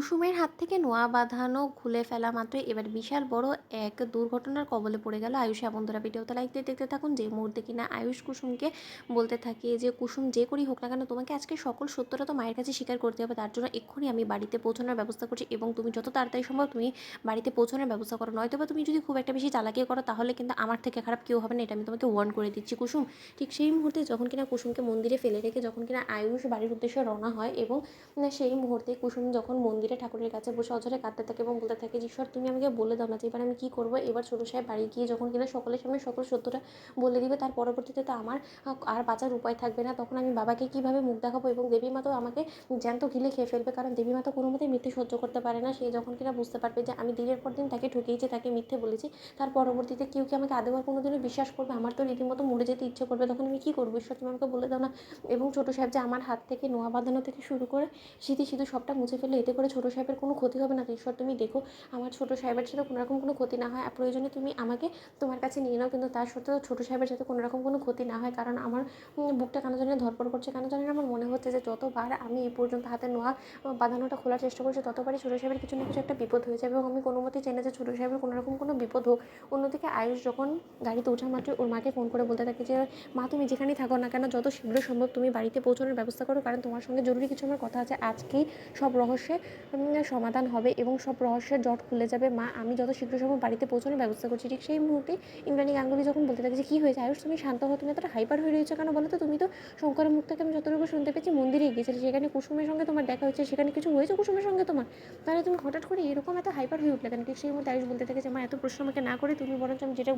কুসুমের হাত থেকে নোয়া বাঁধানো খুলে ফেলা মাত্রই এবার বিশাল বড় এক দুর্ঘটনার কবলে পড়ে গেল আয়ুষ। বন্ধুরা, ভিডিওতে লাইক দিয়ে দেখতে থাকুন। যে মুহূর্তে কিনা আয়ুষ কুসুমকে বলতে থাকে যে কুসুম, যে করেই হোক না কেন তোমাকে আজকে সকল সত্যটা তো মায়ের কাছে স্বীকার করতে হবে, তার জন্য এক্ষুনি আমি বাড়িতে পৌঁছানোর ব্যবস্থা করছি এবং তুমি যত তাড়াতাড়ি সম্ভব তুমি বাড়িতে পৌঁছানোর ব্যবস্থা করো, নয়তো বা তুমি যদি খুব একটা বেশি চালাকি করো তাহলে কিন্তু আমার থেকে খারাপ কেউ হবে না, এটা আমি তোমাকে ওয়ার্ন করে দিচ্ছি কুসুম। ঠিক সেই মুহূর্তে যখন কিনা কুসুমকে মন্দিরে ফেলে রেখে যখন কিনা আয়ুষ বাড়ির উদ্দেশ্যে রওনা হয় এবং সেই মুহূর্তে কুসুম যখন মন্দিরে ঠাকুরের কাছে বসে অঝরে কাঁদতে থাকে এবং বলতে থাকে যে ঈশ্বর, তুমি আমাকে বলে দাও না যে এবার আমি কী করবো। এবার ছোটো সাহেব বাড়ি গিয়ে যখন কিনা সকলের সামনে সকল সত্যটা বলে দিবে, তার পরবর্তীতে তো আমার আর বাঁচার উপায় থাকবে না। তখন আমি বাবাকে কীভাবে মুখ দেখাবো এবং দেবী মা তো আমাকে জ্যান্ত গিলে খেয়ে ফেলবে, কারণ দেবী মা তো কোনো মতেই মিথ্যে সহ্য করতে পারে না। সে যখন কিনা বুঝতে পারবে যে আমি দিনের পর দিন তাকে ঠকিয়েছি, তাকে মিথ্যে বলেছি, তার পরবর্তীতে কেউ কি আমাকে আদৌ আর কোনোদিনও বিশ্বাস করবে? আমার তো রীতিমতো মরে যেতে ইচ্ছে করবে। তখন আমি কী করবো? ঈশ্বর, তুমি আমাকে বলে দাও না। এবং ছোটো সাহেব যে আমার হাত থেকে নোয়া বাঁধানো থেকে শুরু করে স্মৃতি শুধু সবটা মুছে ফেলে, এতে করে ছোটো সাহেবের কোনো ক্ষতি হবে না তো? ঈশ্বর, তুমি দেখো আমার ছোটো সাহেবের সাথে কোনো রকম কোনো ক্ষতি না হয়, আর প্রয়োজনে তুমি আমাকে তোমার কাছে নিয়ে নাও, কিন্তু তার সত্ত্বেও ছোটো সাহেবের সাথে কোনো রকম কোনো ক্ষতি না হয়। কারণ আমার বুকটা কেন জানি না ধড়ফড় করছে, কেন জানি না আমার মনে হচ্ছে যে যতবার আমি এই পর্যন্ত হাতে নোয়া বাঁধানোটা খোলার চেষ্টা করছি ততবারই ছোটো সাহেবের কিছু না কিছু একটা বিপদ হয়ে যাবে এবং আমি কোনো মতেই চাই না যে ছোটো সাহেবের কোনো রকম কোনো বিপদ হোক। অন্যদিকে আয়ুষ যখন গাড়িতে ওঠা মাত্রই ওর মাকে ফোন করে বলতে থাকে যে মা, তুমি যেখানেই থাকো না কেন যত শীঘ্র সম্ভব তুমি বাড়িতে পৌঁছানোর ব্যবস্থা করো, কারণ তোমার সঙ্গে জরুরি কিছু আমার কথা আছে। আজকেই সব রহস্যের সমাধান হবে এবং সব রহস্যের জট খুলে যাবে। মা, আমি যত শীঘ্র সম্ভব বাড়িতে পৌঁছানোর ব্যবস্থা করছি। ঠিক সেই মুহূর্তে ইন্দ্রাণী গাঙ্গুলি যখন বলতে থাকে যে কী হয়েছে আয়ুষ, তুমি শান্ত হও, তুমি এতটা হাইপার হয়ে রয়েছো কেন বলো তো? তুমি তো শঙ্করের মুখ থেকে আমি যতটুকু শুনতে পেয়েছি মন্দিরে গিয়েছিলে, সেখানে কুসুমের সঙ্গে তোমার দেখা হয়েছে, সেখানে কিছু হয়েছে কুসুমের সঙ্গে তোমার? তাহলে তুমি হঠাৎ করে এরকম এত হাইপার হয়ে উঠলে কেন? ঠিক সেই মুহূর্তে আয়ুষ বলতে থাকে যে মা, এত প্রশ্ন আমাকে না করে তুমি বরঞ্চ আমি যেটা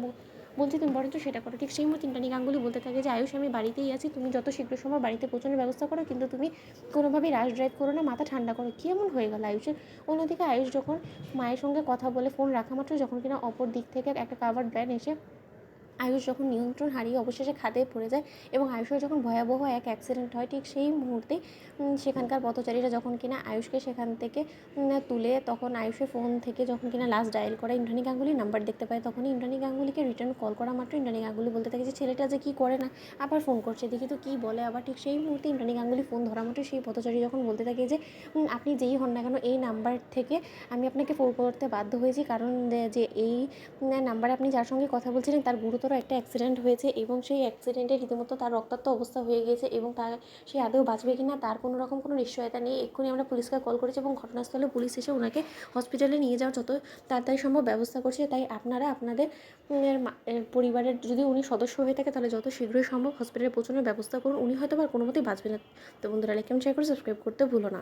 বলছি তুমি বরঞ্চ সেটা করো। ঠিক সেই মুহূর্তে ইন্দ্রাণী গাঙ্গুলি বলতে থাকে যে আয়ুষ, আমি বাড়িতেই আছি, তুমি যত শীঘ্র সম্ভব বাড়িতে পৌঁছানোর ব্যবস্থা করো, কিন্তু তুমি কোনোভাবেই রাশ ড্রাইভ করো না, মাথা ঠান্ডা করো। কী এমন হয়ে গেল আয়ুষের? অন্যদিকে আয়ুষ যখন মায়ের সঙ্গে কথা বলে ফোন রাখা মাত্র যখন কিনা অপর দিক থেকে একটা কাভার্ড ভ্যান এসে আয়ুষ যখন নিয়ন্ত্রণ হারিয়ে অবশেষে খাদে পড়ে যায় এবং আয়ুষের যখন ভয়াবহ এক অ্যাক্সিডেন্ট হয়, ঠিক সেই মুহূর্তে সেখানকার পথচারীরা যখন কিনা আয়ুষকে সেখান থেকে তুলে তখন আয়ুষের ফোন থেকে যখন কিনা লাস্ট ডায়াল করা ইন্দ্রাণী গাঙ্গুলির নাম্বার দেখতে পায়, তখনই ইন্দ্রাণী গাঙ্গুলিকে রিটার্ন কল করা মাত্র ইন্দ্রাণী গাঙ্গুলি বলতে থাকে যে ছেলেটা যে কী করে না, আবার ফোন করছে, দেখি তো কী বলে আবার। ঠিক সেই মুহূর্তে ইন্দ্রাণী গাঙ্গুলি ফোন ধরা মাত্র সেই পথচারী যখন বলতে থাকে যে আপনি যেই হন না কেন এই নাম্বার থেকে আমি আপনাকে ফোন করতে বাধ্য হয়েছি, কারণ যে এই নাম্বারে আপনি যার সঙ্গে কথা বলছিলেন তার গুরুতর একটা অ্যাক্সিডেন্ট হয়েছে এবং সেই অ্যাক্সিডেন্টে রীতিমতো তার রক্তাক্ত অবস্থা হয়ে গিয়েছে এবং তার সে আদৌ বাঁচবে কিনা তার কোনো রকম কোনো নিশ্চয়তা নেই। এক্ষুনি আমরা পুলিশকে কল করেছি এবং ঘটনাস্থলে পুলিশ এসে ওনাকে হসপিটালে নিয়ে যাওয়ার যত তাড়াতাড়ি সম্ভব ব্যবস্থা করছে। তাই আপনারা আপনাদের পরিবারের যদি উনি সদস্য হয়ে থাকে তাহলে যত শীঘ্রই সম্ভব হসপিটালে পৌঁছানোর ব্যবস্থা করুন, উনি হয়তো আর কোনো মতেই বাঁচবে না। তো বন্ধুরা, লাইক, কমেন্ট, শেয়ার করে সাবস্ক্রাইব করতে ভুলো না।